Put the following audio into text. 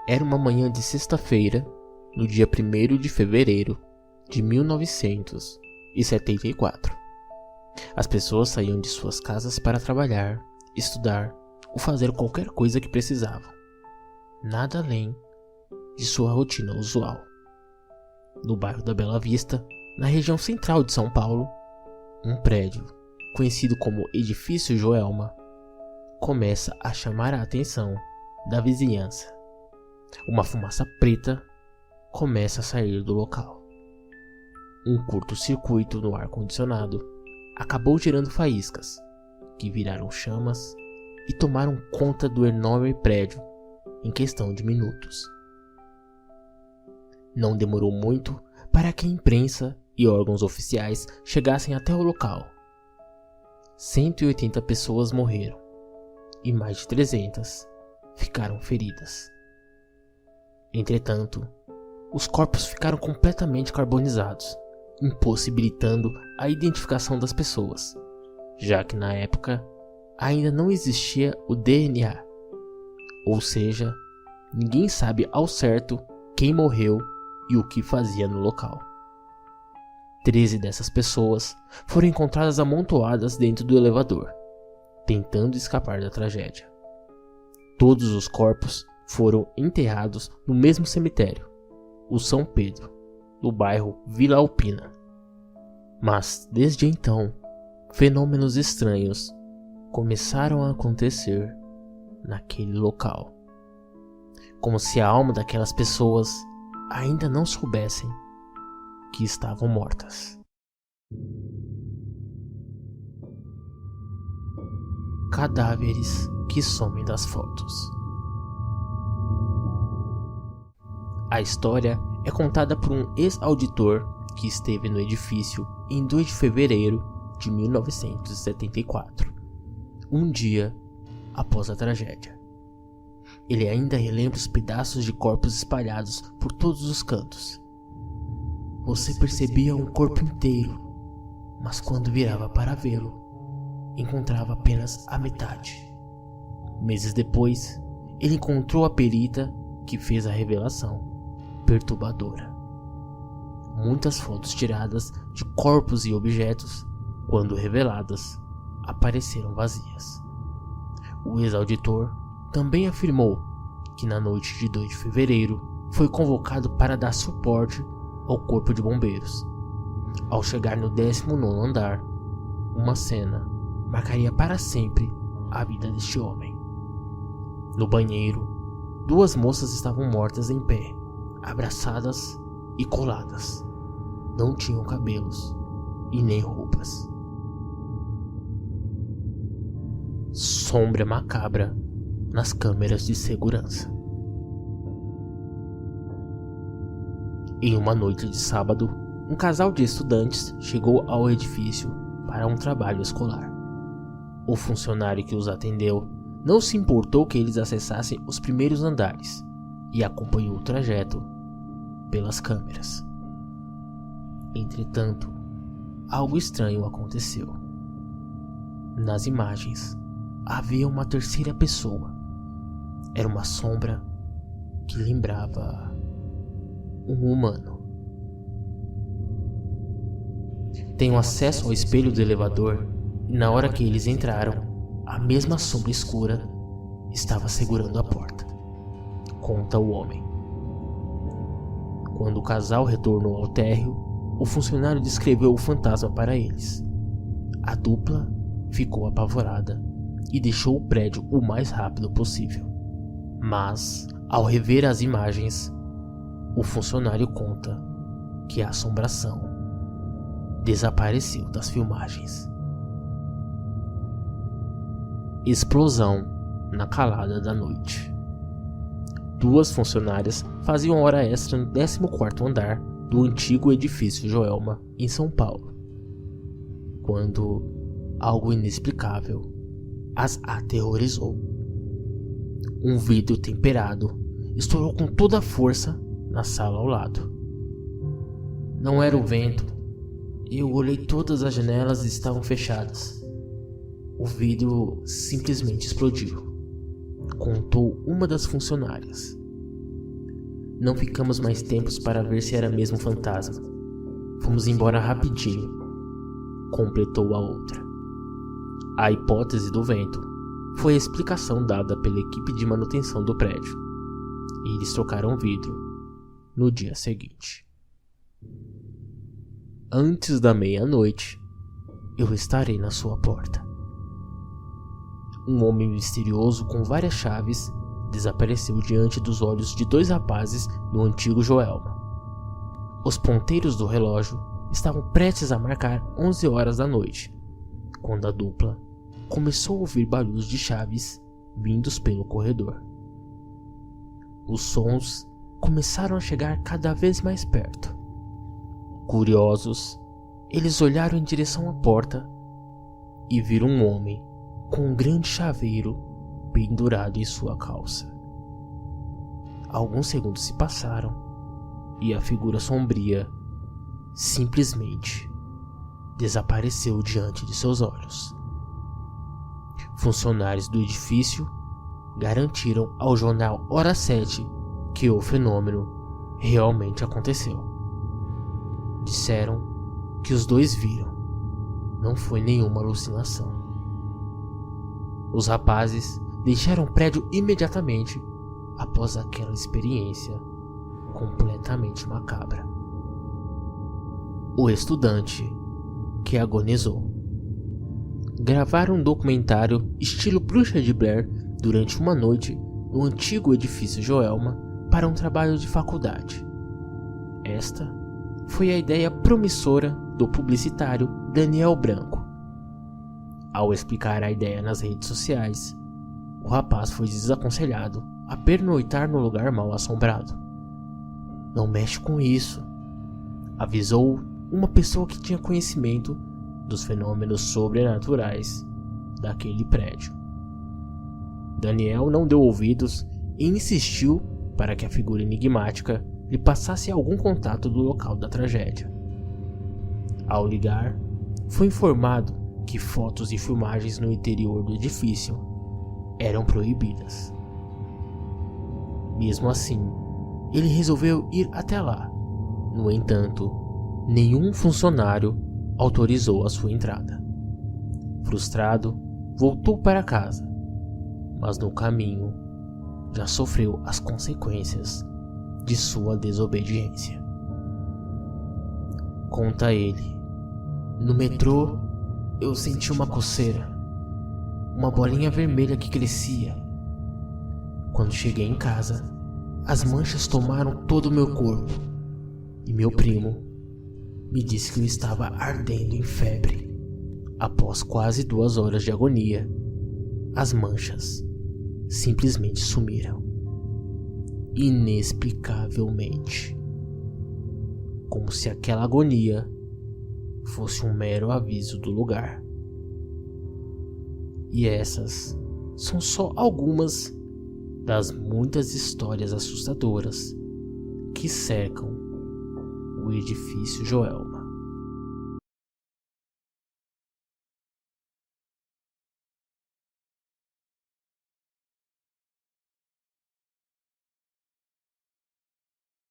Era uma manhã de sexta-feira, no dia 1º de fevereiro de 1974. As pessoas saíam de suas casas para trabalhar, estudar ou fazer qualquer coisa que precisavam. Nada além de sua rotina usual. No bairro da Bela Vista, na região central de São Paulo, um prédio, conhecido como Edifício Joelma, começa a chamar a atenção da vizinhança. Uma fumaça preta começa a sair do local. Um curto-circuito no ar-condicionado acabou gerando faíscas, que viraram chamas e tomaram conta do enorme prédio em questão de minutos. Não demorou muito para que a imprensa e órgãos oficiais chegassem até o local. 180 pessoas morreram e mais de 300 ficaram feridas. Entretanto, os corpos ficaram completamente carbonizados, impossibilitando a identificação das pessoas, já que na época ainda não existia o DNA, ou seja, ninguém sabe ao certo quem morreu e o que fazia no local. 13 dessas pessoas foram encontradas amontoadas dentro do elevador, tentando escapar da tragédia. Todos os corpos foram enterrados no mesmo cemitério, o São Pedro, no bairro Vila Alpina. Mas, desde então, fenômenos estranhos começaram a acontecer naquele local. Como se a alma daquelas pessoas ainda não soubessem que estavam mortas. Cadáveres que somem das fotos. A história é contada por um ex-auditor que esteve no edifício em 2 de fevereiro de 1974, um dia após a tragédia. Ele ainda relembra os pedaços de corpos espalhados por todos os cantos. Você percebia um corpo inteiro, mas quando virava para vê-lo, encontrava apenas a metade. Meses depois, ele encontrou a perita que fez a revelação perturbadora. Muitas fotos tiradas de corpos e objetos, quando reveladas, apareceram vazias. O ex-auditor também afirmou que na noite de 2 de fevereiro foi convocado para dar suporte ao corpo de bombeiros. Ao chegar no 19º andar, uma cena marcaria para sempre a vida deste homem. No banheiro, 2 moças estavam mortas em pé, abraçadas e coladas. Não tinham cabelos e nem roupas. Sombra macabra nas câmeras de segurança. Em uma noite de sábado, um casal de estudantes chegou ao edifício para um trabalho escolar. O funcionário que os atendeu não se importou que eles acessassem os primeiros andares e acompanhou o trajeto pelas câmeras. Entretanto, algo estranho aconteceu. Nas imagens, havia uma terceira pessoa. Era uma sombra que lembrava um humano. Tenho acesso ao espelho do elevador e na hora que eles entraram, a mesma sombra escura estava segurando a porta, conta o homem. Quando o casal retornou ao térreo, o funcionário descreveu o fantasma para eles. A dupla ficou apavorada e deixou o prédio o mais rápido possível. Mas, ao rever as imagens, o funcionário conta que a assombração desapareceu das filmagens. Explosão na calada da noite. 2 funcionárias faziam hora extra no 14º andar do antigo edifício Joelma, em São Paulo, quando algo inexplicável as aterrorizou. Um vidro temperado estourou com toda a força na sala ao lado. Não era o vento. Eu olhei, todas as janelas estavam fechadas. O vidro simplesmente explodiu, contou uma das funcionárias. Não ficamos mais tempos para ver se era mesmo fantasma. Fomos embora rapidinho, completou a outra. A hipótese do vento foi a explicação dada pela equipe de manutenção do prédio. E eles trocaram vidro no dia seguinte. Antes da meia-noite, eu estarei na sua porta. Um homem misterioso com várias chaves desapareceu diante dos olhos de dois rapazes no antigo Joelma. Os ponteiros do relógio estavam prestes a marcar 11 horas da noite, quando a dupla começou a ouvir barulhos de chaves vindos pelo corredor. Os sons começaram a chegar cada vez mais perto. Curiosos, eles olharam em direção à porta e viram um homem com um grande chaveiro pendurado em sua calça. Alguns segundos se passaram e a figura sombria simplesmente desapareceu diante de seus olhos. Funcionários do edifício garantiram ao jornal Hora 7 que o fenômeno realmente aconteceu. Disseram que os dois viram. Não foi nenhuma alucinação. Os rapazes deixaram o prédio imediatamente após aquela experiência completamente macabra. O estudante que agonizou. Gravaram um documentário estilo Bruxa de Blair durante uma noite no antigo edifício Joelma para um trabalho de faculdade. Esta foi a ideia promissora do publicitário Daniel Branco. Ao explicar a ideia nas redes sociais, o rapaz foi desaconselhado a pernoitar no lugar mal assombrado. Não mexe com isso, avisou uma pessoa que tinha conhecimento dos fenômenos sobrenaturais daquele prédio. Daniel não deu ouvidos e insistiu para que a figura enigmática lhe passasse algum contato do local da tragédia. Ao ligar, foi informado que fotos e filmagens no interior do edifício eram proibidas. Mesmo assim, ele resolveu ir até lá. No entanto, nenhum funcionário autorizou a sua entrada. Frustrado, voltou para casa, mas no caminho já sofreu as consequências de sua desobediência. Conta ele: no metrô eu senti uma coceira, uma bolinha vermelha que crescia. Quando cheguei em casa, as manchas tomaram todo o meu corpo e meu primo me disse que eu estava ardendo em febre. Após quase 2 horas de agonia, as manchas simplesmente sumiram. Inexplicavelmente. Como se aquela agonia fosse um mero aviso do lugar. E essas são só algumas das muitas histórias assustadoras que cercam o edifício Joelma.